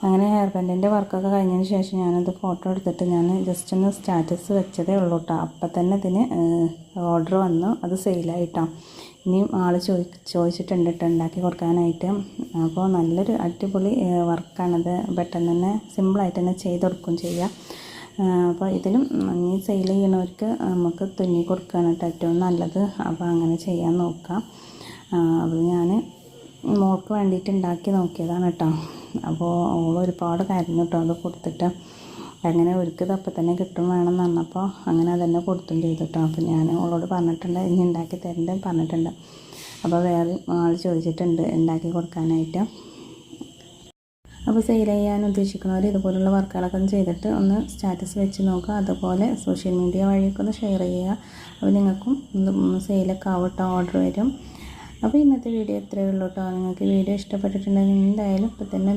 അങ്ങനെ ഹെയർ ബാൻഡിൻ്റെ വർക്കൊക്കെ കഴിഞ്ഞതിന് ശേഷം ഞാനത് ഫോട്ടോ എടുത്തിട്ട് ഞാൻ ജസ്റ്റ് ഒന്ന് സ്റ്റാറ്റസ് വെച്ചതേ ഉള്ളൂ കേട്ടോ. അപ്പം തന്നെ ഇതിന് ഓർഡർ വന്നു, അത് സെയിലായിട്ടോ. ഇനിയും ആൾ ചോദിച്ചിട്ടുണ്ട് കേട്ടോ ഉണ്ടാക്കി കൊടുക്കാനായിട്ട്. അപ്പോൾ നല്ലൊരു അടിപൊളി വർക്കാണത്. പെട്ടെന്ന് തന്നെ സിമ്പിളായിട്ട് തന്നെ ചെയ്ത് കൊടുക്കുകയും ചെയ്യാം. അപ്പോൾ ഇതിലും ഈ സെയിൽ ചെയ്യണവർക്ക് നമുക്ക് തുന്നി കൊടുക്കുകയാണ് കേട്ടോ ഏറ്റവും നല്ലത്. അപ്പോൾ അങ്ങനെ ചെയ്യാൻ നോക്കാം. അപ്പോൾ ഞാൻ മോൾക്ക് വേണ്ടിയിട്ട് ഉണ്ടാക്കി നോക്കിയതാണ് കേട്ടോ. അപ്പോൾ ഓൾ ഒരുപാട് കരഞ്ഞു കേട്ടോ അത് കൊടുത്തിട്ട്. അങ്ങനെ ഒരിക്കൽ അപ്പം തന്നെ കിട്ടും വേണമെന്ന് പറഞ്ഞപ്പോൾ അങ്ങനെ അതന്നെ കൊടുത്തും ചെയ്തു കേട്ടോ. അപ്പോൾ ഞാൻ ഓളോട് പറഞ്ഞിട്ടുണ്ട് ഇനി ഉണ്ടാക്കി തരേണ്ടത് പറഞ്ഞിട്ടുണ്ട്. അപ്പോൾ വേറെ ആൾ ചോദിച്ചിട്ടുണ്ട് ഉണ്ടാക്കി കൊടുക്കാനായിട്ട്. അപ്പോൾ സെയിൽ ചെയ്യാൻ ഉദ്ദേശിക്കുന്നവർ ഇതുപോലുള്ള വർക്കുകളൊക്കെ ഒന്ന് ചെയ്തിട്ട് ഒന്ന് സ്റ്റാറ്റസ് വെച്ച് നോക്കുക. അതുപോലെ സോഷ്യൽ മീഡിയ വഴിയൊക്കെ ഒന്ന് ഷെയർ ചെയ്യുക. അപ്പോൾ നിങ്ങൾക്കും സെയിലൊക്കെ ആവട്ടോ, ഓർഡർ വരും. അപ്പോൾ ഇന്നത്തെ വീഡിയോ ഇത്രയേ ഉള്ളൂ കേട്ടോ. നിങ്ങൾക്ക് വീഡിയോ ഇഷ്ടപ്പെട്ടിട്ടുണ്ടെങ്കിൽ എന്തായാലും ഇപ്പം തന്നെ